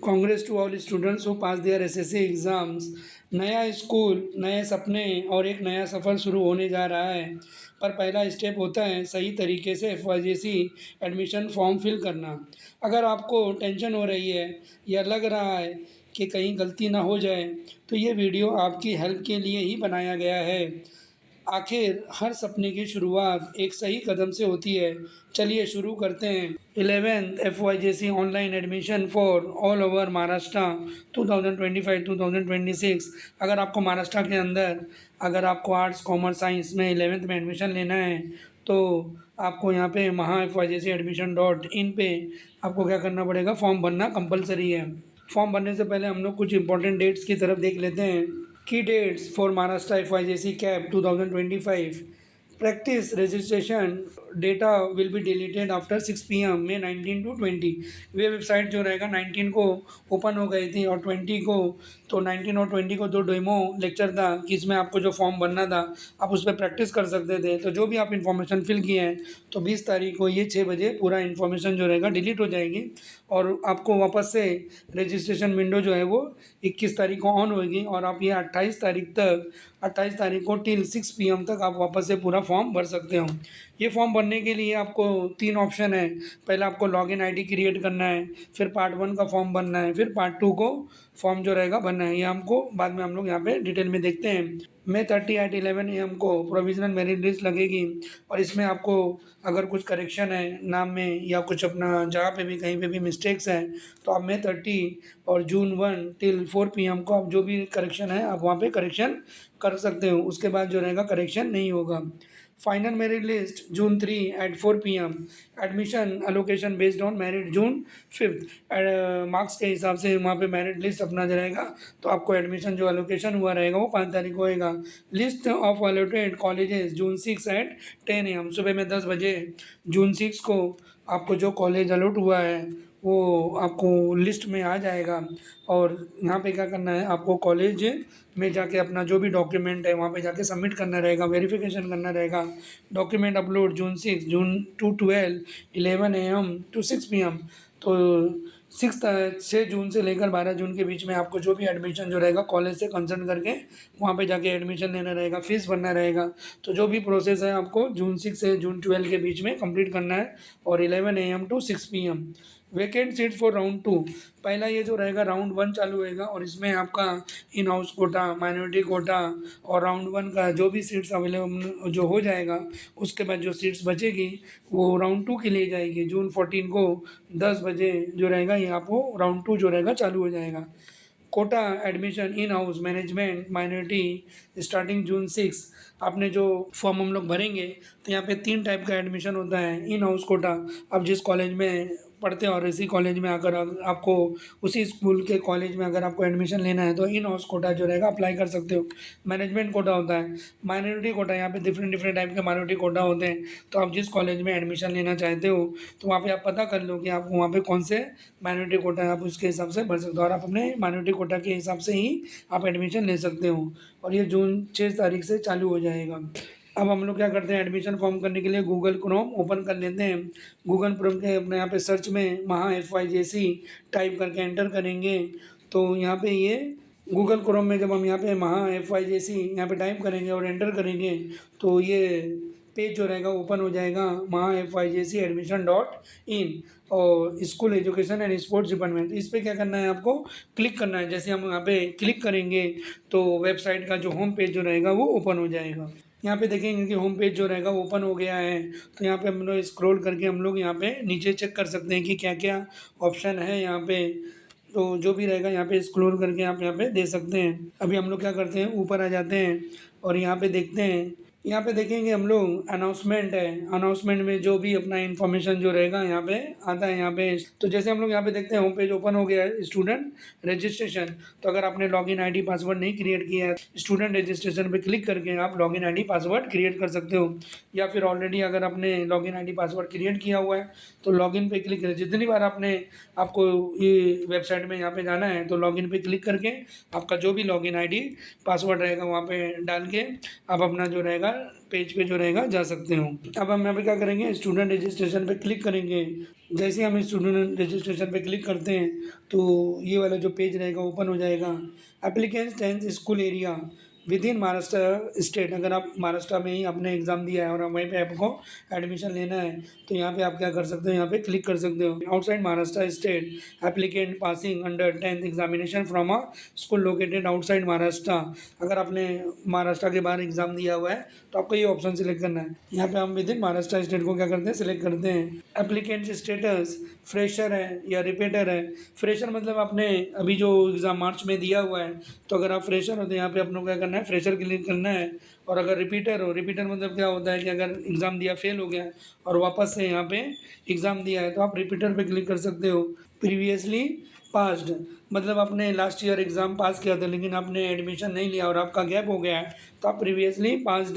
Congress to all students who pass their SSC exams. नया school, नए सपने और एक नया सफ़र शुरू होने जा रहा है। पर पहला स्टेप होता है सही तरीके से एफवाईजेसी एडमिशन फॉर्म फिल करना। अगर आपको टेंशन हो रही है या लग रहा है कि कहीं गलती ना हो जाए, तो ये वीडियो आपकी हेल्प के लिए ही बनाया गया है। आखिर हर सपने की शुरुआत एक सही कदम से होती है। चलिए शुरू करते हैं। 11th FYJC online admission for all over Maharashtra 2025-2026। अगर आपको महाराष्ट्र के अंदर अगर आपको आर्ट्स कॉमर्स साइंस में 11th में एडमिशन लेना है, तो आपको यहाँ पे महा FYJC पे आपको क्या करना पड़ेगा, फॉर्म भरना कंपलसरी है। फॉर्म भरने से पहले हम लोग कुछ इंपॉर्टेंट डेट्स की तरफ देख लेते हैं। की dates for Maharashtra FYJC CAP 2025। Practice registration data will be deleted after 6 PM में 19 to 20। वे वेबसाइट जो रहेगा 19 को ओपन हो गई थी और 20 को, तो 19 और 20 को दो डेमो लेक्चर था कि इसमें आपको जो फॉर्म भरना था आप उस पर प्रैक्टिस कर सकते थे। तो जो भी आप इन्फॉर्मेशन फिल किए हैं, तो 20 तारीख को ये 6 बजे पूरा इन्फॉर्मेशन जो रहेगा डिलीट हो जाएगी और आपको वापस से रजिस्ट्रेशन विंडो जो है वो 21 तारीख को ऑन होगी और आप ये 28 तारीख को टिल 6 PM तक आप वापस से पूरा फॉर्म भर सकते हो। ये फॉर्म भरने के लिए आपको 3 ऑप्शन है। पहले आपको लॉगिन आईडी क्रिएट करना है, फिर पार्ट 1 का फॉर्म भरना है, फिर पार्ट 2 को फॉर्म जो रहेगा भरना है। ये हमको बाद में हम लोग यहाँ पे डिटेल में देखते हैं। May 30 at 11 AM को प्रोविजनल मेरिट लिस्ट लगेगी और इसमें आपको अगर कुछ करेक्शन है नाम में या कुछ अपना जहाँ पे भी कहीं पे भी मिस्टेक्स हैं, तो आप May 30 और June 1 टिल 4 PM को आप जो भी करेक्शन है आप वहाँ पे करेक्शन कर सकते हो। उसके बाद जो रहेगा करेक्शन नहीं होगा। Final merit list June 3 at 4 PM। Admission allocation based on merit June 5। Marks के हिसाब से वहाँ पे मेरिट लिस्ट अपना रहेगा, तो आपको एडमिशन जो अलोकेशन हुआ रहेगा वो 5 तारीख को होएगा। List of allotted colleges June 6 at 10 AM। सुबह में 10 बजे June 6 को आपको जो कॉलेज अलॉट हुआ है वो आपको लिस्ट में आ जाएगा और यहाँ पे क्या करना है, आपको कॉलेज में जाके अपना जो भी डॉक्यूमेंट है वहाँ पे जाके सबमिट करना रहेगा, वेरिफिकेशन करना रहेगा। Document upload June 6 June to 12 11 AM to 6 PM। तो 6 जून से लेकर 12 जून के बीच में आपको जो भी एडमिशन जो रहेगा कॉलेज से कंसल्ट करके वहाँ पे जाके एडमिशन लेना रहेगा, फीस भरना रहेगा। तो जो भी प्रोसेस है आपको June 6 से June 12 के बीच में कंप्लीट करना है और 11 AM to 6 PM। Vacant seat for round 2। पहला ये जो रहेगा राउंड 1 चालू होएगा और इसमें आपका in house quota, minority quota और राउंड 1 का जो भी सीट्स अवेलेबल जो हो जाएगा, उसके बाद जो सीट्स बचेगी वो राउंड 2 के लिए जाएगी। June 14 को 10 बजे जो रहेगा ये आपको राउंड 2 जो रहेगा चालू हो जाएगा। Quota admission in house management minority starting June 6। आपने जो फॉर्म हम लोग भरेंगे तो यहाँ पे 3 टाइप का एडमिशन होता है। इन हाउस कोटा, आप जिस कॉलेज में पढ़ते हैं और इसी कॉलेज में अगर आपको उसी स्कूल के कॉलेज में अगर आपको एडमिशन लेना है तो इन हाउस कोटा जो रहेगा अप्लाई कर सकते हो। मैनेजमेंट कोटा होता है। माइनॉरिटी कोटा, यहाँ पे डिफरेंट टाइप के माइनॉरिटी कोटा होते हैं। तो आप जिस कॉलेज में एडमिशन लेना चाहते हो तो वहाँ पे आप पता कर लो कि आपको वहाँ पे कौन से माइनॉरिटी कोटा है, आप उसके हिसाब से भर सकते हो और आप अपने माइनॉरिटी कोटा के हिसाब से ही आप एडमिशन ले सकते हो और ये June 6 तारीख से चालू हो जाएगा। अब हम लोग क्या करते हैं, एडमिशन फॉर्म करने के लिए गूगल क्रोम ओपन कर लेते हैं। गूगल क्रोम के अपने यहाँ पे सर्च में महा FYJC टाइप करके एंटर करेंगे तो यहाँ पे ये गूगल क्रोम में जब हम यहाँ पे महा FYJC यहाँ पे टाइप करेंगे और एंटर करेंगे तो ये पेज जो रहेगा ओपन हो जाएगा, महा FYJC admission.in और school education and sports department. इस पर क्या करना है, आपको क्लिक करना है। जैसे हम यहाँ पे क्लिक करेंगे तो वेबसाइट का जो होम पेज जो रहेगा वो ओपन हो जाएगा। यहाँ पे देखेंगे कि होम पेज जो रहेगा ओपन हो गया है, तो यहाँ पे हम लोग स्क्रॉल करके हम लोग यहाँ पे नीचे चेक कर सकते हैं कि क्या क्या ऑप्शन है यहाँ पे। तो जो भी रहेगा यहाँ पे स्क्रॉल करके आप यहाँ पे दे सकते हैं। अभी हम लोग क्या करते हैं, ऊपर आ जाते हैं और यहाँ पे देखते हैं। यहाँ पे देखेंगे हम लोग अनाउंसमेंट है। अनाउंसमेंट में जो भी अपना इन्फॉर्मेशन जो रहेगा यहाँ पे आता है। यहाँ पे तो जैसे हम लोग यहाँ पे देखते हैं होम पेज ओपन हो गया है, स्टूडेंट रजिस्ट्रेशन। तो अगर आपने लॉगिन आईडी पासवर्ड नहीं क्रिएट किया है, स्टूडेंट रजिस्ट्रेशन पे क्लिक करके आप लॉगिन आईडी पासवर्ड क्रिएट कर सकते हो। या फिर ऑलरेडी अगर आपने लॉगिन आईडी पासवर्ड क्रिएट किया हुआ है तो लॉगिन पे क्लिक करें। जितनी बार आपको ये वेबसाइट में यहाँ पे जाना है तो लॉगिन पे क्लिक करके आपका जो भी लॉगिन आईडी पासवर्ड रहेगा वहाँ पे डाल के आप अपना जो रहेगा रहेगा पेज पे जो रहेगा जा सकते हो। अब हम यहाँ पे क्या करेंगे, स्टूडेंट रजिस्ट्रेशन पे क्लिक करेंगे। जैसे हम स्टूडेंट रजिस्ट्रेशन पे क्लिक करते हैं तो ये वाला जो पेज रहेगा ओपन हो जाएगा। Applicants tenth school area with in Maharashtra state, अगर आप महाराष्ट्र में ही आपने एग्ज़ाम दिया है और वहीं पे आपको एडमिशन लेना है तो यहाँ पे आप क्या कर सकते हो, यहाँ पे क्लिक कर सकते हो। Outside Maharashtra state applicant passing under 10th examination from a school located outside Maharashtra, अगर आपने महाराष्ट्र के बाहर एग्जाम दिया हुआ है तो आपको ये ऑप्शन सिलेक्ट करना है। यहाँ पे हम विद इन महाराष्ट्र स्टेट को क्या करते हैं, सिलेक्ट करते हैं। एप्लीकेंट स्टेटस फ्रेशर है या रिपीटर है। फ्रेशर मतलब आपने अभी जो एग्ज़ाम मार्च में दिया हुआ है, तो अगर आप फ्रेशर हो तो यहाँ पे अपनों को क्या करना है, फ्रेशर क्लिक करना है। और अगर रिपीटर हो, रिपीटर मतलब क्या होता है कि अगर एग्ज़ाम दिया फेल हो गया और वापस से यहाँ पे एग्ज़ाम दिया है तो आप रिपीटर पे क्लिक कर सकते हो। प्रीवियसली पास्ड मतलब आपने लास्ट ईयर एग्ज़ाम पास किया था लेकिन आपने एडमिशन नहीं लिया और आपका गैप हो गया है तो आप प्रीवियसली पास्ड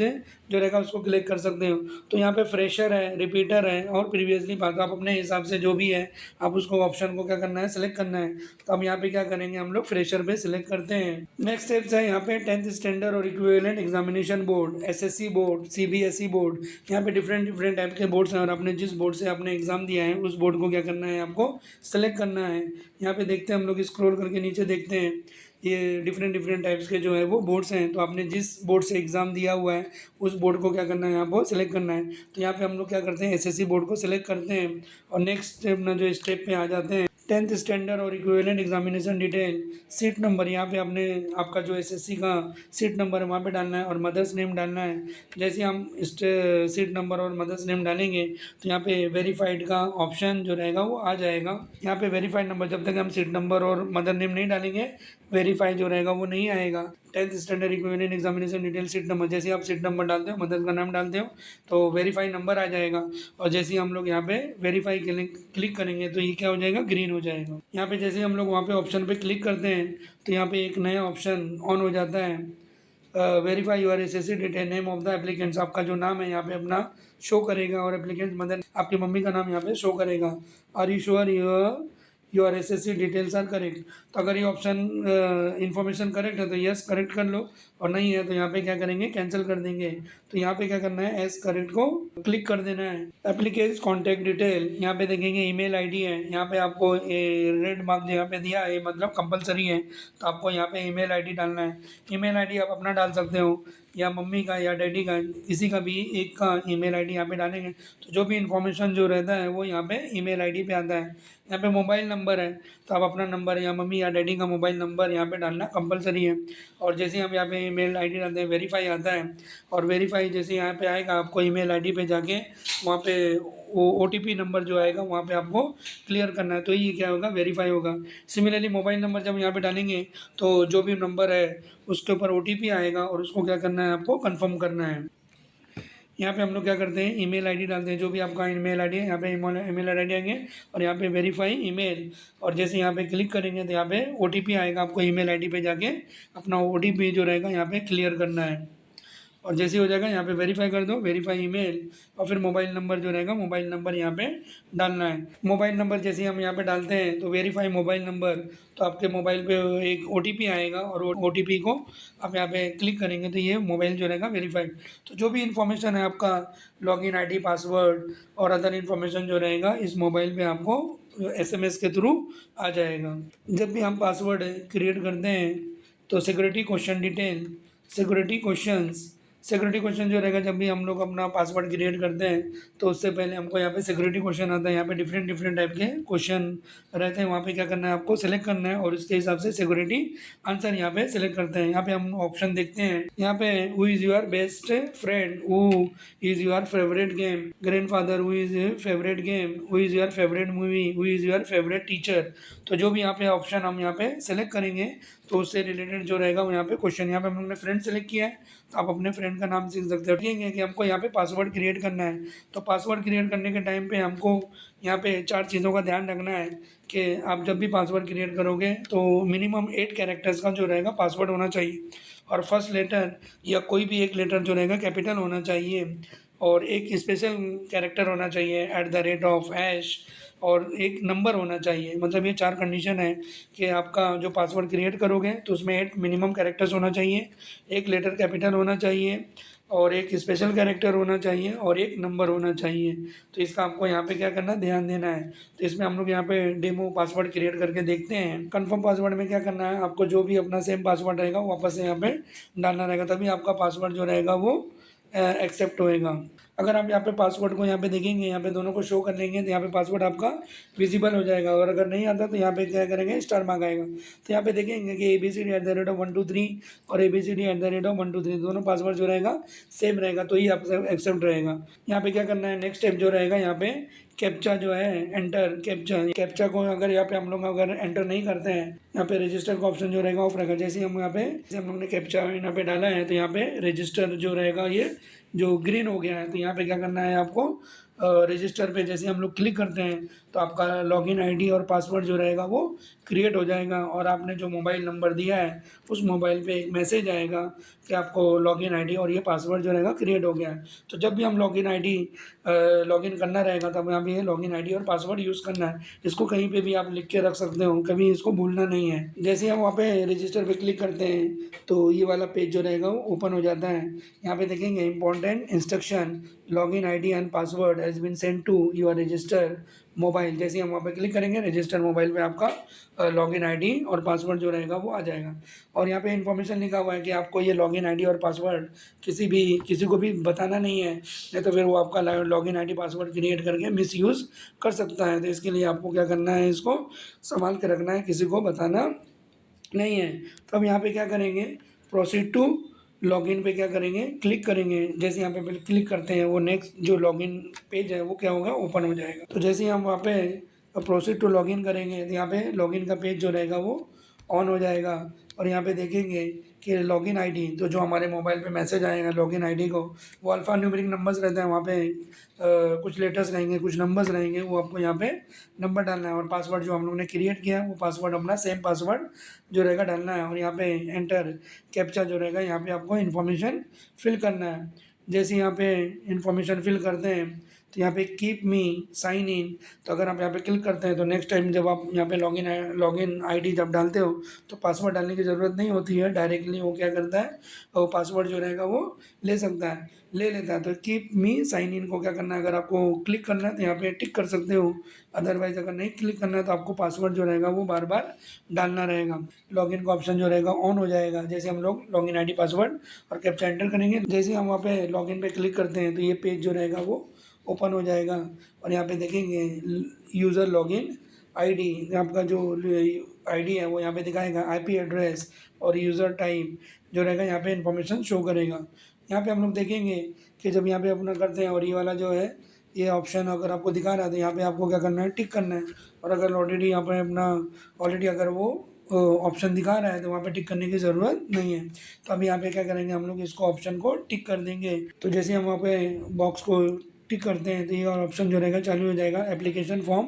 जो रहेगा उसको क्लिक कर सकते हो। तो यहाँ पे फ्रेशर है, रिपीटर है और प्रीवियसली पास, आप अपने हिसाब से जो भी है आप उसको ऑप्शन को क्या करना है, सिलेक्ट करना है। तो अब यहाँ पे क्या करेंगे, हम लोग फ्रेशर पे सिलेक्ट करते हैं। नेक्स्ट स्टेप्स है यहाँ पे 10th स्टैंडर्ड और equivalent examination board, SSC board, CBSE board, यहाँ पे डिफरेंट टाइप के बोर्ड्स हैं और आपने जिस बोर्ड से आपने एग्ज़ाम दिया है उस बोर्ड को क्या करना है, आपको सेलेक्ट करना है। यहाँ पे देखते हैं हम लोग स्क्रॉल करके नीचे देखते हैं ये डिफरेंट टाइप्स के जो है वो बोर्ड्स हैं। तो आपने जिस बोर्ड से एग्ज़ाम दिया हुआ है उस बोर्ड को क्या करना है, यहाँ पर सिलेक्ट करना है। तो यहाँ पे हम लोग क्या करते हैं, एसएससी बोर्ड को सिलेक्ट करते हैं और नेक्स्ट अपना जो स्टेप पे आ जाते हैं 10th स्टैंडर्ड और equivalent examination detail, seat number, यहाँ पे आपने आपका जो एसएससी का सीट नंबर है वहाँ पे डालना है और मदर्स नेम डालना है। जैसे हम सीट नंबर और मदर्स नेम डालेंगे तो यहाँ पे वेरीफाइड का ऑप्शन जो रहेगा वो आ जाएगा। यहाँ पे वेरीफाइड नंबर, जब तक हम सीट नंबर और मदर नेम नहीं डालेंगे वेरीफाई जो रहेगा वो नहीं आएगा। 10th standard equivalent examination detail seat number, जैसे आप सीट नंबर डालते हो, मदर का नाम डालते हो तो वेरीफाई नंबर आ जाएगा। और जैसे ही हम लोग यहाँ पे वेरीफाई क्लिक करेंगे तो ये क्या हो जाएगा, ग्रीन हो जाएगा। यहाँ पे जैसे हम लोग वहाँ पे ऑप्शन पे क्लिक करते हैं तो यहाँ पे एक नया ऑप्शन ऑन हो जाता है, verify your SSC detail, name of the applicants, आपका जो नाम है यहाँ पे अपना शो करेगा और एप्लीकेंट मदर आपकी मम्मी का नाम यहाँ पे शो करेगा। Are you sure your SSC details are correct, तो अगर ये ऑप्शन इन्फॉर्मेशन करेक्ट है तो यस करेक्ट कर लो और नहीं है तो यहाँ पे क्या करेंगे, कैंसिल कर देंगे। तो यहाँ पे क्या करना है, एस करेक्ट को क्लिक कर देना है। एप्लीकेंट्स कॉन्टैक्ट डिटेल, यहाँ पे देखेंगे ईमेल आईडी है, यहाँ पे आपको रेड मार्क यहाँ पे दिया है मतलब कंपलसरी है तो आपको यहाँ पे ईमेल आईडी डालना है। ईमेल आईडी आप अपना डाल सकते हो या मम्मी का या डैडी का, किसी का भी एक का ईमेल आईडी यहाँ पे डालेंगे तो जो भी इन्फॉर्मेशन जो रहता है वो यहाँ पे ईमेल आईडी पे आता है। यहाँ पे मोबाइल नंबर है तो आप अपना नंबर या मम्मी या डैडी का मोबाइल नंबर यहाँ पे डालना कंपलसरी है। और जैसे हम यहाँ पे ईमेल आईडी डालते हैं वेरीफाई आता है और वेरीफाई जैसे यहाँ पे आएगा आपको ईमेल आईडी पे जाके वहाँ पे वो ओटीपी नंबर जो आएगा वहाँ पे आपको क्लियर करना है तो ये क्या होगा, वेरीफाई होगा। सिमिलरली मोबाइल नंबर जब यहाँ पे डालेंगे तो जो भी नंबर है उसके ऊपर ओटीपी आएगा और उसको क्या करना है, आपको कंफर्म करना है। यहाँ पे हम लोग क्या करते हैं, ईमेल आईडी डालते हैं, जो भी आपका ईमेल आईडी है यहाँ पे ईमेल आईडी आएंगे और यहाँ पे वेरीफाई ईमेल और जैसे यहाँ पे क्लिक करेंगे तो यहाँ पे ओटीपी आएगा, आपको ईमेल आईडी पे जाके अपना ओटीपी जो रहेगा यहाँ पे क्लियर करना है। और जैसे हो जाएगा यहाँ पे वेरीफाई कर दो, वेरीफाई ईमेल और फिर मोबाइल नंबर जो रहेगा मोबाइल नंबर यहाँ पे डालना है। मोबाइल नंबर जैसे हम यहाँ पे डालते हैं तो वेरीफाई मोबाइल नंबर, तो आपके मोबाइल पे एक ओटीपी आएगा और ओटीपी को आप यहाँ पे क्लिक करेंगे तो ये मोबाइल जो रहेगा वेरीफाइड। तो जो भी इन्फॉर्मेशन है आपका लॉगिन आईडी, पासवर्ड और अदर इन्फॉर्मेशन जो रहेगा इस मोबाइल पे आपको एसएमएस के थ्रू आ जाएगा। जब भी हम पासवर्ड क्रिएट करते हैं तो security question detail, security question जो रहेगा जब भी हम लोग अपना पासवर्ड क्रिएट करते हैं तो उससे पहले हमको यहाँ पे सिक्योरिटी क्वेश्चन आता है। यहाँ पे डिफरेंट टाइप के क्वेश्चन रहते हैं, वहाँ पे क्या करना है, आपको सेलेक्ट करना है और उसके हिसाब से सिक्योरिटी आंसर यहाँ पे सेलेक्ट करते हैं। यहाँ पे हम ऑप्शन देखते हैं, यहाँ पे who is your best friend, who is your favourite game, grandfather, who is favourite game, who is your favourite movie, who is your favourite teacher. तो जो भी यहाँ पे ऑप्शन हम यहाँ पे सेलेक्ट करेंगे तो उससे रिलेटेड जो रहेगा वो यहाँ पे क्वेश्चन, यहाँ पे हम लोग ने फ्रेंड सेलेक्ट किया है तो आप अपने फ्रेंड का नाम सीख सकते हो। ठीक है कि हमको यहाँ पे पासवर्ड क्रिएट करना है तो पासवर्ड क्रिएट करने के टाइम पे हमको यहाँ पे 4 चीज़ों का ध्यान रखना है कि आप जब भी पासवर्ड क्रिएट करोगे तो मिनिमम 8 कैरेक्टर्स का जो रहेगा पासवर्ड होना चाहिए और फर्स्ट लेटर या कोई भी एक लेटर जो रहेगा कैपिटल होना चाहिए और एक स्पेशल कैरेक्टर होना चाहिए @, और एक नंबर होना चाहिए। मतलब ये 4 कंडीशन है कि आपका जो पासवर्ड क्रिएट करोगे तो उसमें 8 मिनिमम कैरेक्टर्स होना चाहिए, एक लेटर कैपिटल होना चाहिए और एक स्पेशल कैरेक्टर होना चाहिए और एक नंबर होना चाहिए। तो इसका आपको यहाँ पे क्या करना है, ध्यान देना है। तो इसमें हम लोग यहाँ पे डेमो पासवर्ड क्रिएट करके देखते हैं। कंफर्म पासवर्ड में क्या करना है, आपको जो भी अपना सेम पासवर्ड रहेगा वो वापस से यहाँ पे डालना रहेगा, तभी आपका पासवर्ड जो रहेगा वो एक्सेप्ट होएगा। अगर आप यहाँ पे पासवर्ड को यहाँ पे देखेंगे, यहाँ पे दोनों को शो कर लेंगे तो यहाँ पे पासवर्ड आपका विजिबल हो जाएगा। और अगर नहीं आता तो यहाँ पे क्या करेंगे, स्टार मार्क आएगा। तो यहाँ पे देखेंगे कि ABCD@123 और ABCD@123 दोनों पासवर्ड जो रहेगा सेम रहेगा, तो ही आप एक्सेप्ट रहेगा। यहाँ पे क्या करना है, नेक्स्ट स्टेप जो रहेगा यहाँ पे कैप्चा जो है एंटर, कैप्चा को अगर यहाँ पे हम लोग अगर एंटर नहीं करते हैं, यहाँ पे रजिस्टर का ऑप्शन जो रहेगा ऑफ रहेगा। जैसे हम यहाँ पे हम लोग ने कैप्चा यहाँ पे डाला है तो यहाँ पे रजिस्टर जो रहेगा ये जो ग्रीन हो गया है। तो यहाँ पे क्या करना है आपको, रजिस्टर पे जैसे हम लोग क्लिक करते हैं तो आपका लॉगिन आईडी और पासवर्ड जो रहेगा वो क्रिएट हो जाएगा। और आपने जो मोबाइल नंबर दिया है उस मोबाइल पे एक मैसेज आएगा कि आपको लॉगिन आईडी और ये पासवर्ड जो रहेगा क्रिएट हो गया है। तो जब भी हम लॉगिन आईडी लॉगिन करना रहेगा तब यहाँ पे लॉगिन आईडी और पासवर्ड यूज़ करना है। इसको कहीं पे भी आप लिख के रख सकते हो, कभी इसको भूलना नहीं है। जैसे हम वहाँ पे रजिस्टर पे क्लिक करते हैं तो ये वाला पेज जो रहेगा वो ओपन हो जाता है। यहाँ पे देखेंगे important instruction, login ID and password has been send to your register mobile. जैसे हम वहाँ पे क्लिक करेंगे रजिस्टर मोबाइल पे आपका लॉगिन आईडी और पासवर्ड जो रहेगा वो आ जाएगा। और यहाँ पे इन्फॉर्मेशन लिखा हुआ है कि आपको ये लॉगिन आईडी और पासवर्ड किसी को भी बताना नहीं है, नहीं तो फिर वो आपका लॉगिन आईडी पासवर्ड क्रिएट करके मिसयूज़ कर सकता है। तो इसके लिए आपको क्या करना है, इसको संभाल के रखना है, किसी को बताना नहीं है। तो अब यहाँ पे क्या करेंगे, प्रोसीड टू लॉगिन पे क्या करेंगे, क्लिक करेंगे। जैसे यहाँ पे क्लिक करते हैं वो नेक्स्ट जो लॉगिन पेज है वो क्या होगा, ओपन हो जाएगा। तो जैसे ही हम वहाँ पे प्रोसीड टू लॉगिन करेंगे तो यहाँ पे लॉगिन का पेज जो रहेगा वो ऑन हो जाएगा। और यहाँ पे देखेंगे कि लॉगिन आईडी तो जो हमारे मोबाइल पे मैसेज आएगा लॉगिन आईडी को, वो अल्फ़ा न्यूमेरिक नंबर्स रहते हैं। वहाँ पे कुछ लेटर्स रहेंगे, कुछ नंबर्स रहेंगे, वो आपको यहाँ पे नंबर डालना है। और पासवर्ड जो हम लोग ने क्रिएट किया है वो पासवर्ड अपना सेम पासवर्ड जो रहेगा डालना है। और यहाँ पे एंटर कैप्चा जो रहेगा यहाँ पे आपको इन्फॉर्मेशन फिल करना है। जैसे यहाँ पे इन्फॉर्मेशन फिल करते हैं तो यहाँ पे कीप मी साइन इन, तो अगर आप यहाँ पे क्लिक करते हैं तो नेक्स्ट टाइम जब आप यहाँ पे लॉगिन आईडी जब डालते हो तो पासवर्ड डालने की ज़रूरत नहीं होती है, डायरेक्टली वो क्या करता है, वो पासवर्ड जो रहेगा वो ले लेता है। तो कीप मी साइन इन को क्या करना है, अगर आपको क्लिक करना है तो यहाँ पे टिक कर सकते हो, अदरवाइज़ अगर नहीं क्लिक करना है तो आपको पासवर्ड जो रहेगा वो बार बार डालना रहेगा। लॉगिन का ऑप्शन जो रहेगा ऑन हो जाएगा जैसे हम लोग लॉगिन आईडी पासवर्ड और कैप्चा एंटर करेंगे। जैसे हम वहाँ पे लॉगिन पे क्लिक करते हैं तो ये पेज जो रहेगा वो ओपन हो जाएगा। और यहाँ पे देखेंगे यूज़र लॉगिन आईडी, आपका जो आईडी है वो यहाँ पे दिखाएगा, आईपी एड्रेस और यूज़र टाइप जो रहेगा यहाँ पे इन्फॉर्मेशन शो करेगा। यहाँ पे हम लोग देखेंगे कि जब यहाँ पे अपना करते हैं और ये वाला जो है ये ऑप्शन अगर आपको दिखा रहा है तो यहाँ पे आपको क्या करना है, टिक करना है। और अगर ऑलरेडी यहाँ पे अपना अगर वो ऑप्शन दिखा रहा है तो वहाँ पे टिक करने की ज़रूरत नहीं है। तो अब यहाँ पे क्या करेंगे, हम लोग इसको ऑप्शन को टिक कर देंगे। तो जैसे हम वहाँ पे बॉक्स को टिक करते हैं तो ये ऑप्शन जो रहेगा चालू हो जाएगा, application form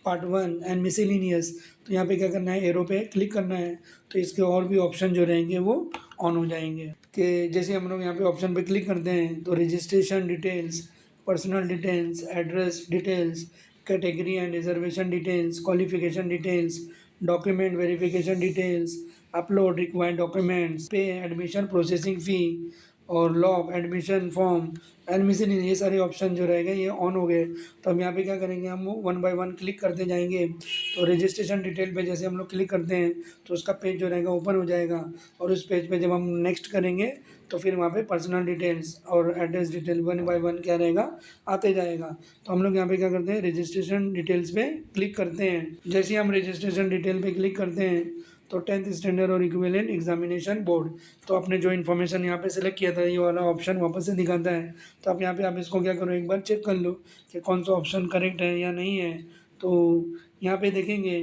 part 1 and miscellaneous. तो यहाँ पे क्या करना है, एरो पे क्लिक करना है तो इसके और भी ऑप्शन जो रहेंगे वो ऑन हो जाएंगे। कि जैसे हम लोग यहाँ पे ऑप्शन पे क्लिक करते हैं तो registration details, personal details, address details, category and reservation details, qualification details, document verification details, upload required documents, पे एडमिशन प्रोसेसिंग फ़ी और लॉग एडमिशन फॉर्म एडमिशन, ये सारे ऑप्शन जो रहेंगे ये ऑन हो गए। तो हम यहाँ पे क्या करेंगे, हम 1 बाय 1 क्लिक करते जाएंगे। तो रजिस्ट्रेशन डिटेल पे जैसे हम लोग क्लिक करते हैं तो उसका पेज जो रहेगा ओपन हो जाएगा। और उस पेज पे जब हम नेक्स्ट करेंगे तो फिर वहाँ पे पर्सनल डिटेल्स और एड्रेस डिटेल 1 बाय 1 क्या रहेगा, आते जाएगा। तो हम लोग यहाँ पे क्या करते हैं, रजिस्ट्रेशन डिटेल्स पे क्लिक करते हैं। जैसे हम रजिस्ट्रेशन डिटेल पे क्लिक करते हैं तो 10th स्टैंडर्ड और इक्विवेलेंट एग्जामिनेशन बोर्ड, तो आपने जो इन्फॉर्मेशन यहाँ पे सिलेक्ट किया था ये वाला ऑप्शन वापस से दिखाता है। तो आप यहाँ पे आप इसको क्या करो, एक बार चेक कर लो कि कौन सा ऑप्शन करेक्ट है या नहीं है। तो यहाँ पे देखेंगे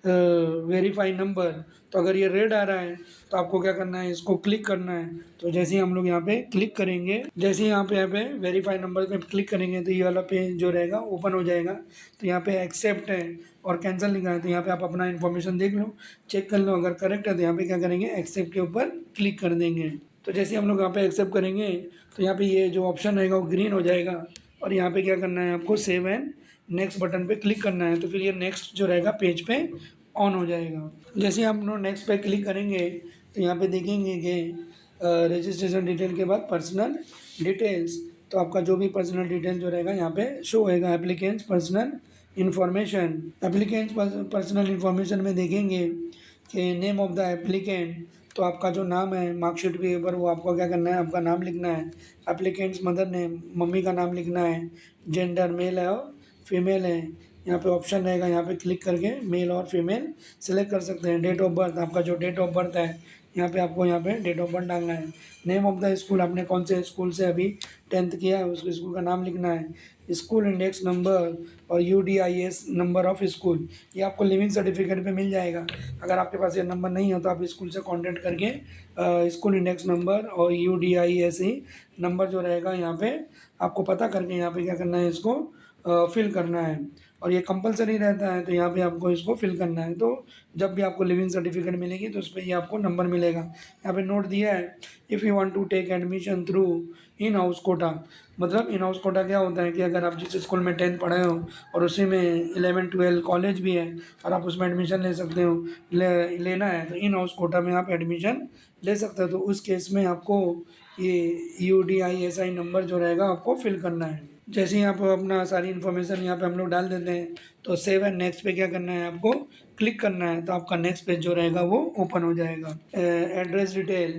वेरीफाई नंबर, तो अगर ये रेड आ रहा है तो आपको क्या करना है, इसको क्लिक करना है। तो जैसे ही हम लोग यहाँ पे क्लिक करेंगे, जैसे ही यहाँ पे वेरीफाई नंबर पे क्लिक करेंगे तो ये वाला पेज जो रहेगा ओपन हो जाएगा। तो यहाँ पे एक्सेप्ट है और कैंसिल लिखा है, तो यहाँ पे आप अपना इन्फॉर्मेशन देख लो, चेक कर लो, अगर करेक्ट है तो यहाँ पे क्या करेंगे, एक्सेप्ट के ऊपर क्लिक कर देंगे। तो जैसे हम लोग यहाँ पे एक्सेप्ट करेंगे तो यहाँ पे ये जो ऑप्शन रहेगा वो ग्रीन हो जाएगा। और यहाँ पे क्या करना है, आपको सेव एंड नेक्स्ट बटन पे क्लिक करना है। तो फिर ये नेक्स्ट जो रहेगा पेज पे ऑन हो जाएगा। जैसे हम लोग नेक्स्ट पे क्लिक करेंगे तो यहाँ पे देखेंगे कि रजिस्ट्रेशन डिटेल के बाद पर्सनल डिटेल्स, तो आपका जो भी पर्सनल डिटेल जो रहेगा यहाँ पे शो होएगा। Applicants personal information, applicants personal information में देखेंगे कि नेम ऑफ द एप्लीकेंट, तो आपका जो नाम है मार्कशीट के ऊपर वो आपको क्या करना है, आपका नाम लिखना है। एप्लीकेंट्स मदर नेम, मम्मी का नाम लिखना है। जेंडर मेल है और फीमेल है, यहाँ पे ऑप्शन रहेगा, यहाँ पे क्लिक करके मेल और फीमेल सेलेक्ट कर सकते हैं। डेट ऑफ बर्थ, आपका जो डेट ऑफ बर्थ है यहाँ पे आपको यहाँ पे डेट ऑफ बर्थ डालना है। नेम ऑफ द स्कूल, आपने कौन से स्कूल से अभी 10th किया है उस स्कूल का नाम लिखना है। स्कूल इंडेक्स नंबर और UDIS नंबर ऑफ स्कूल, ये आपको लिविंग सर्टिफिकेट पे मिल जाएगा। अगर आपके पास ये नंबर नहीं है तो आप स्कूल से कांटेक्ट करके स्कूल इंडेक्स नंबर और UDIS ही नंबर जो रहेगा यहाँ पे आपको पता करके यहाँ पे क्या करना है, इसको फिल करना है। और ये कंपलसरी रहता है, तो यहाँ पे आपको इसको फिल करना है। तो जब भी आपको लिविंग सर्टिफिकेट मिलेगी तो उस पर ये आपको नंबर मिलेगा। यहाँ पे नोट दिया है, if you want to take admission through in house quota, मतलब इन हाउस कोटा क्या होता है कि अगर आप जिस स्कूल में 10th पढ़े हो और उसी में 11 12 कॉलेज भी है और आप उसमें एडमिशन ले सकते हो, लेना है तो इन हाउस कोटा में आप एडमिशन ले सकते हो। तो उस केस में आपको ये UDISI नंबर जो रहेगा आपको फिल करना है। जैसे ही आप अपना सारी इन्फॉर्मेशन यहाँ पे हम लोग डाल देते हैं तो सेव एंड नेक्स्ट पे क्या करना है, आपको क्लिक करना है, तो आपका नेक्स्ट पेज जो रहेगा वो ओपन हो जाएगा। एड्रेस डिटेल,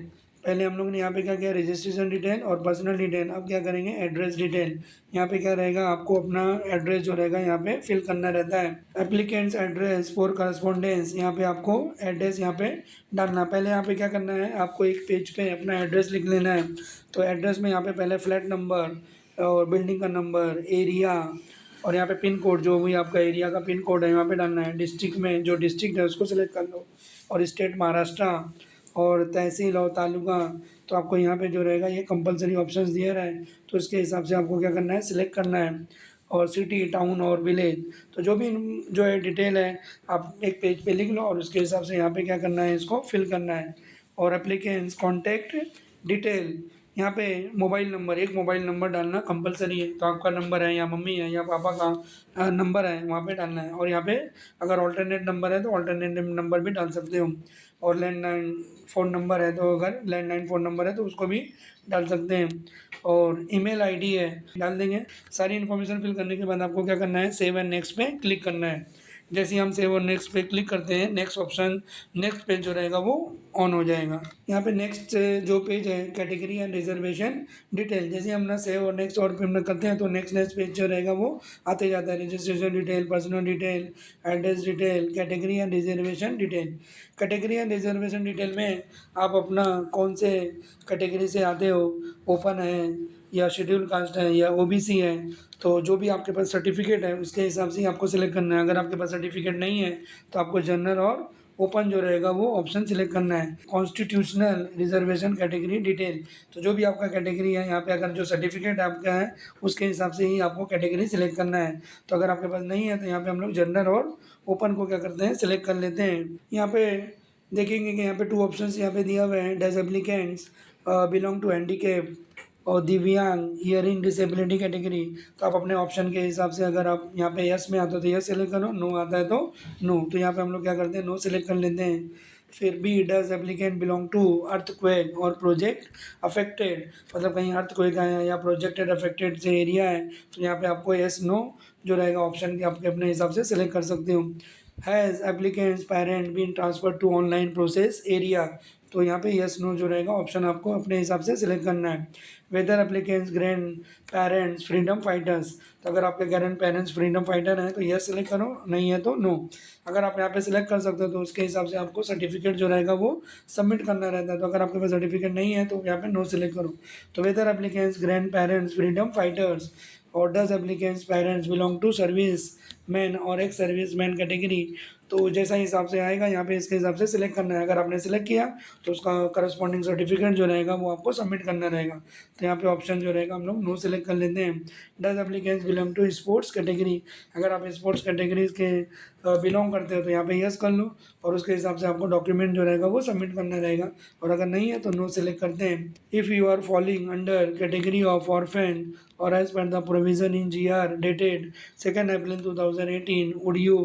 पहले हम लोग ने यहाँ पे क्या किया, रजिस्ट्रेशन डिटेल और पर्सनल डिटेल। अब क्या करेंगे, एड्रेस डिटेल। यहाँ पे क्या रहेगा, आपको अपना एड्रेस जो रहेगा यहाँ पे फिल करना रहता है। एप्लीकेंट्स एड्रेस फॉर करस्पॉन्डेंस, यहाँ पे आपको एड्रेस यहाँ पे डालना। पहले यहाँ पे क्या करना है, आपको एक पेज पे अपना एड्रेस लिख लेना है। तो एड्रेस में यहाँ पे पहले फ्लैट नंबर और बिल्डिंग का नंबर, एरिया और यहाँ पे पिन कोड, जो भी आपका एरिया का पिन कोड है यहाँ पे डालना है। डिस्ट्रिक्ट में जो डिस्ट्रिक्ट है उसको सिलेक्ट कर लो और स्टेट महाराष्ट्र और तहसील और तालुका, तो आपको यहाँ पे जो रहेगा ये कंपलसरी ऑप्शंस दिए रहे हैं, तो इसके हिसाब से आपको क्या करना है, सिलेक्ट करना है। और सिटी, टाउन और विलेज, तो जो भी जो है डिटेल है आप एक पेज पे लिख लो और उसके हिसाब से यहाँ पे क्या करना है, इसको फिल करना है। और एप्लीकेंट्स कॉन्टैक्ट डिटेल, यहाँ पे मोबाइल नंबर, एक मोबाइल नंबर डालना कंपलसरी है। तो आपका नंबर है या मम्मी है या पापा का नंबर है वहाँ पे डालना है। और यहाँ पे अगर ऑल्टरनेट नंबर है तो ऑल्टरनेट नंबर भी डाल सकते हो। और लैंडलाइन फ़ोन नंबर है तो अगर लैंडलाइन फ़ोन नंबर है तो उसको भी डाल सकते हैं। और ईमेल आईडी है, डाल देंगे। सारी इन्फॉर्मेशन फिल करने के बाद आपको क्या करना है, सेव एंड नेक्स्ट पे क्लिक करना है। जैसे ही हम सेव और नेक्स्ट पे क्लिक करते हैं, नेक्स्ट ऑप्शन, नेक्स्ट पेज जो रहेगा वो ऑन हो जाएगा। यहाँ पे नेक्स्ट जो पेज है, कैटेगरी एंड रिजर्वेशन डिटेल, जैसे हम ना सेव और नेक्स्ट और फिर करते हैं तो नेक्स्ट पेज जो रहेगा वो आते जाता है। Registration detail, personal detail, address detail, category and reservation detail. Category and reservation detail में आप अपना कौन से कैटेगरी से आते हो, ओपन है या शेड्यूल कास्ट है या OBC है, तो जो भी आपके पास सर्टिफिकेट है उसके हिसाब से ही आपको सिलेक्ट करना है। अगर आपके पास सर्टिफिकेट नहीं है तो आपको जनरल और ओपन जो रहेगा वो ऑप्शन सिलेक्ट करना है। कॉन्स्टिट्यूशनल रिजर्वेशन कैटेगरी डिटेल, तो जो भी आपका कैटेगरी है यहाँ पे अगर जो सर्टिफिकेट आपका है उसके हिसाब से ही आपको कैटेगरी सिलेक्ट करना है। तो अगर आपके पास नहीं है तो यहाँ पे हम लोग जनरल और ओपन को क्या करते हैं, सिलेक्ट कर लेते हैं। यहाँ पे देखेंगे कि यहाँ पे 2 ऑप्शंस यहाँ पे दिया हुआ है, does applicants belong to handicap और दिव्यांग, हियरिंग डिसेबिलिटी कैटेगरी। तो आप अपने ऑप्शन के हिसाब से, अगर आप यहाँ पे यस में आता है तो यस सेलेक्ट करो, नो आता है तो नो। तो यहाँ पे हम लोग क्या करते हैं, नो सेलेक्ट कर लेते हैं। फिर B, does applicant belong to earthquake और प्रोजेक्ट अफेक्टेड, मतलब कहीं अर्थक्वेक है या प्रोजेक्टेड अफेक्टेड से एरिया है, तो यहाँ पे आपको यस नो जो रहेगा ऑप्शन के आपके अपने हिसाब से सिलेक्ट कर सकते हो। Has applicants parent been transfer to online process area, तो यहाँ पे यस नो जो रहेगा ऑप्शन आपको अपने हिसाब से सिलेक्ट करना है। Whether applicants grand parents freedom fighters, तो अगर आपके ग्रैंड पेरेंट्स फ्रीडम फाइटर हैं तो यस सेलेक्ट करो, नहीं है तो नो। अगर आप यहाँ पे सिलेक्ट कर सकते हो तो उसके हिसाब से आपको सर्टिफिकेट जो रहेगा वो सबमिट करना रहता है। तो अगर आपके पास सर्टिफिकेट नहीं है तो यहाँ पे नो सेलेक्ट करो। तो whether applicants grand parents freedom fighters और does applicants parents belong to service man और एक्स सर्विस मैन कैटेगरी, तो जैसा हिसाब से आएगा यहाँ पे इसके हिसाब से सिलेक्ट करना है। अगर आपने सिलेक्ट किया तो उसका करस्पॉन्डिंग सर्टिफिकेट जो रहेगा वो आपको सबमिट करना रहेगा। तो यहाँ पे ऑप्शन जो रहेगा हम लोग नो सेलेक्ट कर लेते हैं। Does applicants belong to sports category, अगर आप स्पोर्ट्स कैटेगरीज के बिलोंग करते हो तो यहाँ पे यस कर लो और उसके हिसाब से आपको डॉक्यूमेंट जो रहेगा वो सबमिट करना रहेगा। और अगर नहीं है तो नो सेलेक्ट करते हैं। If you are falling under category of orphan और as per the provision in GR dated 2 April 2018, would you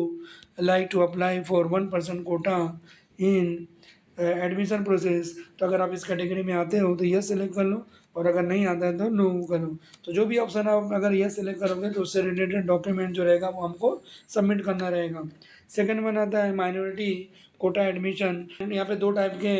like to apply for 1% quota in admission process, तो अगर आप इस कैटेगरी में आते हो तो यस सेलेक्ट कर लो, और अगर नहीं आता है तो नो करो। तो जो भी ऑप्शन आप अगर यस सेलेक्ट करोगे तो उससे रिलेटेड डॉक्यूमेंट जो रहेगा वो हमको सबमिट करना रहेगा। सेकंड वन आता है माइनॉरिटी कोटा एडमिशन। यहाँ पे दो टाइप के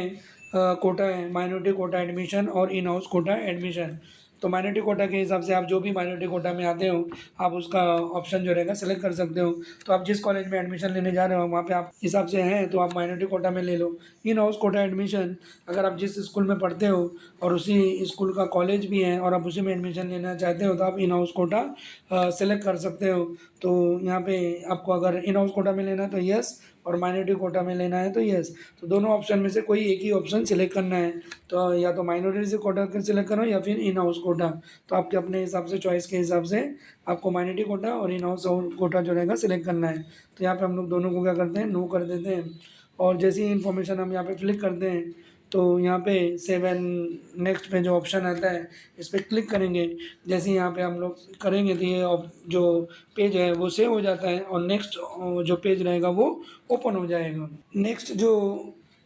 कोटा है, माइनॉरिटी कोटा एडमिशन और इन हाउस कोटा एडमिशन। तो माइनॉरिटी कोटा के हिसाब से आप जो भी माइनॉरिटी कोटा में आते हो आप उसका ऑप्शन जो रहेगा सेलेक्ट कर सकते हो। तो आप जिस कॉलेज में एडमिशन लेने जा रहे हो वहाँ पे आप हिसाब से हैं तो आप माइनॉरिटी कोटा में ले लो। इन हाउस कोटा एडमिशन, अगर आप जिस स्कूल में पढ़ते हो और उसी स्कूल का कॉलेज भी है और आप उसी में एडमिशन लेना चाहते हो तो आप इन हाउस कोटा सेलेक्ट कर सकते हो। तो यहाँ पे आपको अगर इन हाउस कोटा में लेना है तो यस, और माइनॉरिटी कोटा में लेना है तो यस। तो दोनों ऑप्शन में से कोई एक ही ऑप्शन सिलेक्ट करना है। तो या तो माइनॉरिटी से कोटा कर सिलेक्ट करो या फिर इन हाउस कोटा। तो आपके अपने हिसाब से, चॉइस के हिसाब से आपको माइनॉरिटी कोटा और इन हाउस कोटा जो रहेगा सिलेक्ट करना है। तो यहाँ पे हम लोग दोनों को क्या करते हैं, नो कर देते हैं। और जैसी इन्फॉर्मेशन हम यहाँ पे क्लिक करते हैं तो यहाँ पे सेवन नेक्स्ट पे जो ऑप्शन आता है इस पर क्लिक करेंगे। जैसे यहाँ पे हम लोग करेंगे तो ये जो पेज है वो सेव हो जाता है और नेक्स्ट जो पेज रहेगा वो ओपन हो जाएगा। नेक्स्ट जो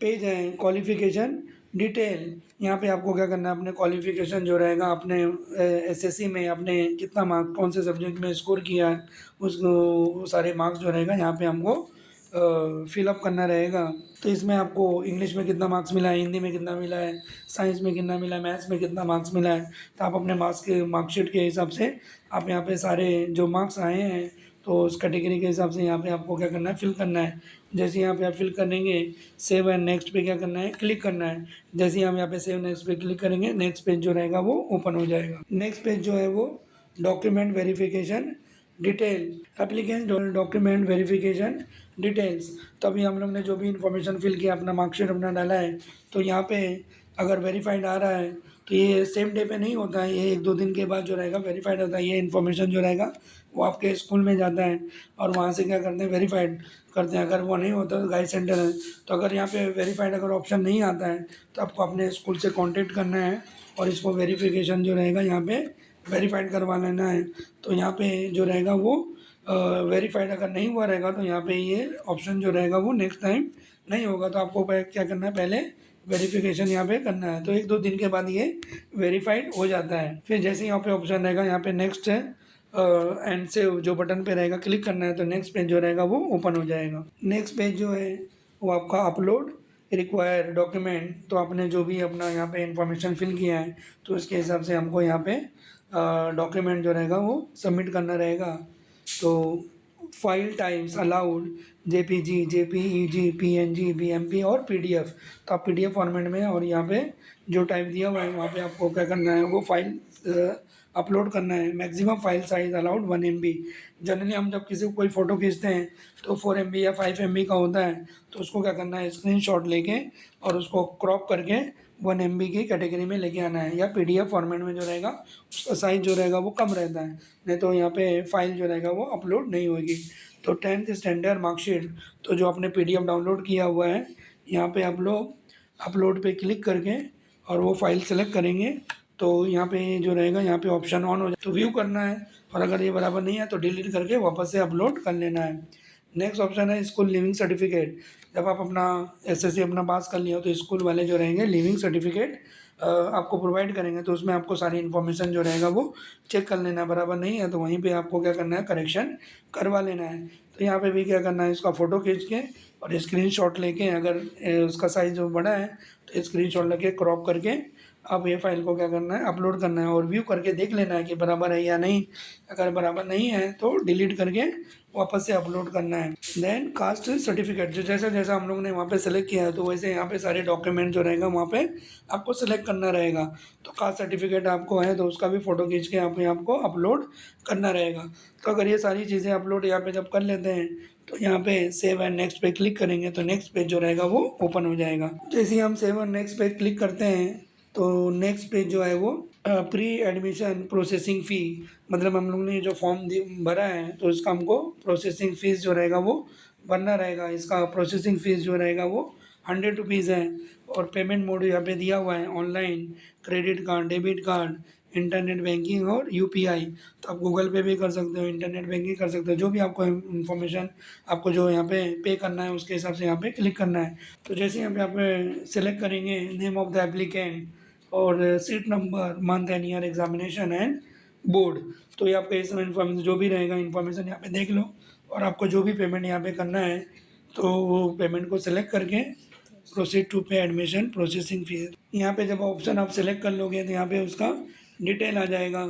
पेज है क्वालिफिकेशन डिटेल, यहाँ पे आपको क्या करना है, अपने क्वालिफिकेशन जो रहेगा अपने एसएससी में आपने कितना मार्क कौन से सब्जेक्ट में स्कोर किया है उसको सारे मार्क्स जो रहेगा यहाँ पे हमको फिलअप करना रहेगा। तो इसमें आपको इंग्लिश में कितना मार्क्स मिला है, हिंदी में कितना मिला है, साइंस में कितना मिला है, मैथ्स में कितना मार्क्स मिला है। तो आप अपने मार्कशीट के हिसाब से आप यहाँ पे सारे जो मार्क्स आए हैं तो उस कैटेगरी के हिसाब से यहाँ पे आपको क्या करना है, फिल करना है। जैसे यहाँ पे आप फिल करेंगे सेव एंड नेक्स्ट पे क्या करना है, क्लिक करना है। जैसे हम यहाँ पे सेव नेक्स्ट पे क्लिक करेंगे नेक्स्ट पेज जो रहेगा वो ओपन हो जाएगा। नेक्स्ट पेज जो है वो document verification detail, applicant document verification details. तो अभी हम लोग ने जो भी इन्फॉर्मेशन फिल किया, अपना मार्कशीट अपना डाला है, तो यहाँ पे अगर वेरीफाइड आ रहा है तो ये सेम डे पे नहीं होता है, ये एक दो दिन के बाद जो रहेगा वेरीफाइड होता है। ये इन्फॉर्मेशन जो रहेगा वो आपके स्कूल में जाता है और वहाँ से क्या करते हैं, वेरीफाइड करते हैं। अगर वो नहीं होता तो गाइड सेंटर है, तो अगर यहाँ पे वेरीफाइड अगर ऑप्शन नहीं आता है तो आपको अपने स्कूल से कॉन्टेक्ट करना है और इसको वेरिफिकेशन जो रहेगा यहाँ पे वेरीफाइड करवा लेना है। तो यहाँ पे जो रहेगा वो वेरीफाइड अगर नहीं हुआ रहेगा तो यहाँ पे ये ऑप्शन जो रहेगा वो नेक्स्ट टाइम नहीं होगा। तो आपको क्या करना है, पहले वेरिफिकेशन यहाँ पे करना है। तो एक दो दिन के बाद ये वेरीफाइड हो जाता है। फिर जैसे यहाँ पे ऑप्शन रहेगा यहाँ पे नेक्स्ट है एंड से जो बटन पे रहेगा क्लिक करना है तो नेक्स्ट पेज जो रहेगा वो ओपन हो जाएगा। नेक्स्ट पेज जो है वो आपका अपलोड रिक्वायर डॉक्यूमेंट। तो आपने जो भी अपना यहाँ पे इंफॉर्मेशन फिल किया है तो उसके हिसाब से हमको यहाँ पे डॉक्यूमेंट जो रहेगा वो सबमिट करना रहेगा। तो file types allowed JPG, JPEG, PNG, BMP और पीडीएफ। तो आप पीडीएफ फॉर्मेट में और यहाँ पे जो टाइप दिया हुआ है वहाँ पे आपको क्या करना है, वो फाइल अपलोड करना है। Maximum file size allowed 1 MB। Generally हम जब किसी को कोई फ़ोटो खींचते हैं तो 4 MB या 5 MB का होता है, तो उसको क्या करना है, स्क्रीनशॉट लेके और उसको क्रॉप करके 1 MB की कैटेगरी में लेके आना है। या पीडीएफ फॉर्मेट में जो रहेगा उसका साइज़ जो रहेगा वो कम रहता है, नहीं तो यहाँ पे फाइल जो रहेगा वो अपलोड नहीं होगी। तो 10th स्टैंडर्ड मार्कशीट, तो जो आपने पीडीएफ डाउनलोड किया हुआ है यहाँ पे आप लोग अपलोड पे क्लिक करके और वो फाइल सेलेक्ट करेंगे तो यहाँ पे जो रहेगा यहाँ पे ऑप्शन ऑन हो जाए तो व्यू करना है, और अगर ये बराबर नहीं है तो डिलीट करके वापस से अपलोड कर लेना है। नेक्स्ट ऑप्शन है स्कूल लिविंग सर्टिफिकेट। जब आप अपना एसएससी अपना पास कर लिया हो तो स्कूल वाले जो रहेंगे लिविंग सर्टिफिकेट आपको प्रोवाइड करेंगे। तो उसमें आपको सारी इन्फॉर्मेशन जो रहेगा वो चेक कर लेना है, बराबर नहीं है तो वहीं पे आपको क्या करना है, करेक्शन करवा लेना है। तो यहाँ पे भी क्या करना है, इसका फ़ोटो खींच के और स्क्रीनशॉट लेके, अगर उसका साइज़ बड़ा है तो स्क्रीनशॉट लेके क्रॉप करके अब ये फाइल को क्या करना है, अपलोड करना है और व्यू करके देख लेना है कि बराबर है या नहीं। अगर बराबर नहीं है तो डिलीट करके वापस से अपलोड करना है। देन कास्ट सर्टिफिकेट, जो जैसा जैसा हम लोग ने वहाँ पे सेलेक्ट किया है तो वैसे यहाँ पे सारे डॉक्यूमेंट जो रहेगा वहाँ पे आपको सेलेक्ट करना रहेगा। तो कास्ट सर्टिफिकेट आपको है तो उसका भी फ़ोटो खींच के आपको अपलोड करना रहेगा। तो अगर ये सारी चीज़ें अपलोड यहाँ पे जब कर लेते हैं तो यहाँ पे सेव एंड नेक्स्ट पे क्लिक करेंगे तो नेक्स्ट पेज जो रहेगा वो ओपन हो जाएगा। जैसे ही हम सेव एंड नेक्स्ट पे क्लिक करते हैं तो नेक्स्ट पेज जो है वो प्री एडमिशन प्रोसेसिंग फ़ी, मतलब हम लोग ने जो फॉर्म भरा है तो इसका हमको प्रोसेसिंग फ़ीस जो रहेगा वो भरना रहेगा। इसका प्रोसेसिंग फ़ीस जो रहेगा वो 100 रुपीज़ है। और पेमेंट मोड यहाँ पे दिया हुआ है online, credit card, debit card, internet banking और यूपीआई। तो आप गूगल पे भी कर सकते हो, इंटरनेट बैंकिंग कर सकते हो, जो भी आपको इन्फॉर्मेशन आपको जो यहाँ पे करना है उसके हिसाब से यहाँ पे क्लिक करना है। तो जैसे यहाँ पे आप सेलेक्ट करेंगे नेम ऑफ द एप्लीकेंट और seat number, month and year, examination and board, तो ये आपका इस समय इन्फॉर्मेशन जो भी रहेगा इन्फॉर्मेशन यहाँ पे देख लो। और आपको जो भी पेमेंट यहाँ पे करना है तो वो पेमेंट को सिलेक्ट करके प्रोसीड टू पे एडमिशन प्रोसेसिंग फीस, यहाँ पे जब ऑप्शन आप सेलेक्ट कर लोगे तो यहाँ पे उसका डिटेल आ जाएगा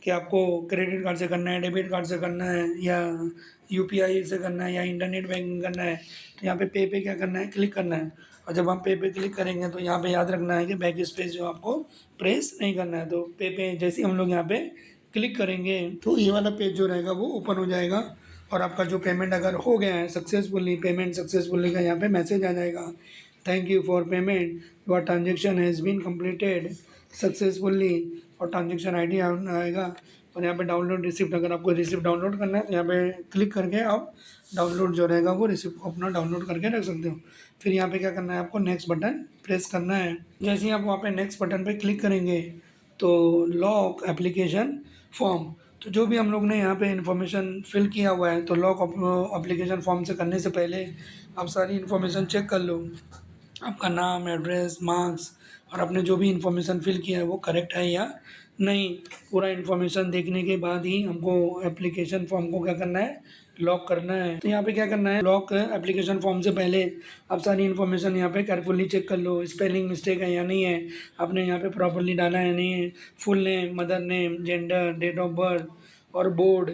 कि आपको क्रेडिट कार्ड से करना है, डेबिट कार्ड से करना है, या यूपीआई से करना है, या इंटरनेट बैंकिंग करना है। तो यहाँ पे क्या करना है, क्लिक करना है। और जब हम पे क्लिक करेंगे तो यहाँ पे याद रखना है कि बैक स्पेस जो आपको प्रेस नहीं करना है। तो पे जैसे हम लोग यहाँ पे क्लिक करेंगे तो ये वाला पेज जो रहेगा वो ओपन हो जाएगा और आपका जो पेमेंट अगर हो गया है सक्सेसफुली, पेमेंट सक्सेसफुली का यहाँ पे मैसेज आ जाएगा, thank you for payment, your transaction has been completed successfully, और ट्रांजेक्शन आईडी आएगा। और यहाँ पे डाउनलोड रिसिप्ट, अगर आपको रिसिप्ट डाउनलोड करना है तो यहाँ पे क्लिक करके आप डाउनलोड जो रहेगा वो रिसिप्ट को अपना डाउनलोड करके रख सकते हो। फिर यहाँ पे क्या करना है, आपको नेक्स्ट बटन प्रेस करना है। जैसे ही आप वहाँ पे नेक्स्ट बटन पे क्लिक करेंगे तो लॉक एप्लीकेशन फॉर्म, तो जो भी हम लोग ने यहाँ पे इन्फॉर्मेशन फिल किया हुआ है, तो लॉक एप्लीकेशन फॉर्म से करने से पहले आप सारी इन्फॉर्मेशन चेक कर लो, आपका नाम, एड्रेस, मार्क्स और आपने जो भी इन्फॉर्मेशन फिल किया है वो करेक्ट है या नहीं। पूरा इन्फॉर्मेशन देखने के बाद ही हमको एप्लीकेशन फॉर्म को क्या करना है, लॉक करना है। तो यहाँ पे क्या करना है, लॉक एप्लीकेशन फॉर्म से पहले आप सारी इन्फॉर्मेशन यहाँ पे केयरफुली चेक कर लो, स्पेलिंग मिस्टेक है या नहीं है, आपने यहाँ पे प्रॉपरली डाला है नहीं है, full name, mother name, gender, date of birth और बोर्ड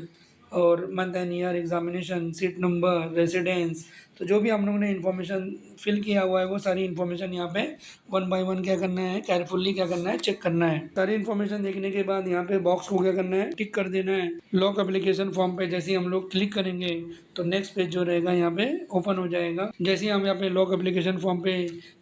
और month and year, examination, seat number, residence. तो जो भी हम लोगों ने इन्फॉर्मेशन फिल किया हुआ है वो सारी इन्फॉर्मेशन यहाँ पे 1 बाय 1 क्या करना है, केयरफुली क्या करना है, चेक करना है। सारी इन्फॉर्मेशन देखने के बाद यहाँ पे बॉक्स को क्या करना है, टिक कर देना है। लॉक एप्लीकेशन फॉर्म पे जैसे ही हम लोग क्लिक करेंगे तो नेक्स्ट पेज जो रहेगा यहाँ पे ओपन हो जाएगा। जैसे ही हम यहाँ पे लॉक एप्लीकेशन फॉर्म पे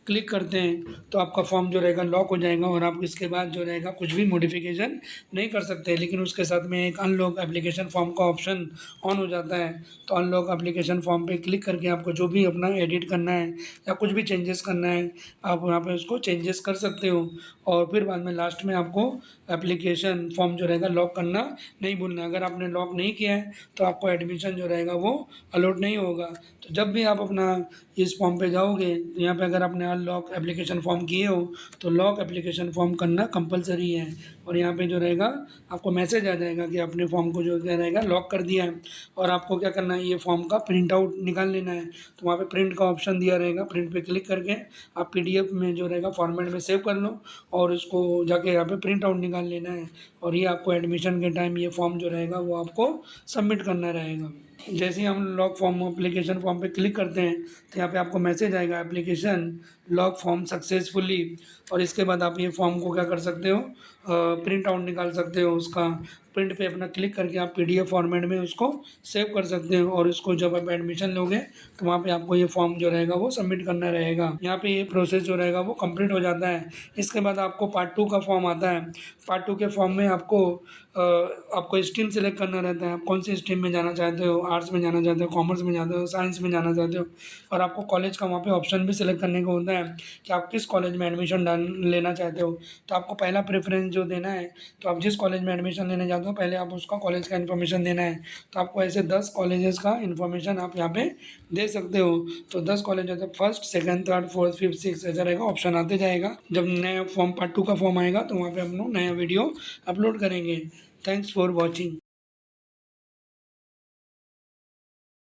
क्लिक करते हैं तो आपका फॉर्म जो रहेगा लॉक हो जाएगा और आप इसके बाद जो रहेगा कुछ भी मॉडिफिकेशन नहीं कर सकते। लेकिन उसके साथ में एक अनलॉक एप्लीकेशन फॉर्म का ऑप्शन ऑन हो जाता है। तो अनलॉक एप्लीकेशन फॉर्म पे क्लिक करके आपको जो भी अपना एडिट करना है या कुछ भी चेंजेस करना है आप यहाँ पे उसको चेंजेस कर सकते हो। और फिर बाद में लास्ट में आपको एप्लीकेशन फॉर्म जो रहेगा लॉक करना नहीं भूलना है। अगर आपने लॉक नहीं किया है तो आपको एडमिशन जो रहेगा वो अलॉट नहीं होगा। तो जब भी आप अपना इस फॉर्म पे जाओगे तो यहाँ पे अगर आपने अनलॉक एप्लीकेशन फॉर्म किए हो तो लॉक एप्लीकेशन फॉर्म करना कंपलसरी है। और यहाँ पे जो रहेगा आपको मैसेज आ जाएगा कि आपने फॉर्म को जो क्या रहेगा लॉक कर दिया है। और आपको क्या करना है, ये फॉर्म का प्रिंट आउट निकाल लेना है। तो वहाँ पे प्रिंट का ऑप्शन दिया रहेगा, प्रिंट पे क्लिक करके आप पीडीएफ में जो रहेगा फॉर्मेट में सेव कर लो और उसको जाके यहाँ पे प्रिंट आउट निकाल लेना है। और ये आपको एडमिशन के टाइम ये फॉर्म जो रहेगा वो आपको सबमिट करना रहेगा। जैसे ही हम लॉक फॉर्म एप्लीकेशन फॉर्म पे क्लिक करते हैं तो यहाँ पे आपको मैसेज आएगा, एप्लीकेशन लॉक फॉर्म सक्सेसफुली। और इसके बाद आप ये फॉर्म को क्या कर सकते हो, प्रिंट आउट निकाल सकते हो। उसका प्रिंट पे अपना क्लिक करके आप पीडीएफ फॉर्मेट में उसको सेव कर सकते हो। और उसको जब आप एडमिशन लोगे तो वहाँ पे आपको ये फॉर्म जो रहेगा वो सबमिट करना रहेगा। यहाँ पे ये प्रोसेस जो रहेगा वो कंप्लीट हो जाता है। इसके बाद आपको पार्ट 2 का फॉर्म आता है। पार्ट 2 के फॉर्म में आपको स्ट्रीम सेलेक्ट करना रहता है, आप कौन सी स्ट्रीम में जाना चाहते हो, आर्ट्स में जाना चाहते हो, कॉमर्स में जाते हो, साइंस में जाना चाहते हो। और आपको कॉलेज का वहाँ पे ऑप्शन भी सिलेक्ट करने को होता है कि आप किस कॉलेज में एडमिशन लेना चाहते हो। तो आपको पहला प्रेफरेंस जो देना है, तो आप जिस कॉलेज में एडमिशन लेने जाते हो पहले आप उसका कॉलेज का इन्फॉर्मेशन देना है। तो आपको ऐसे 10 कॉलेजेस का इन्फॉर्मेशन आप यहाँ पे दे सकते हो। तो 10 कॉलेज होते हैं, first, second, third, fourth, fifth, six ऐसा रहेगा, ऑप्शन आते जाएगा। जब नया फॉर्म पार्ट 2 का फॉर्म आएगा तो वहाँ पे हम लोग नया वीडियो अपलोड करेंगे। Thanks for watching.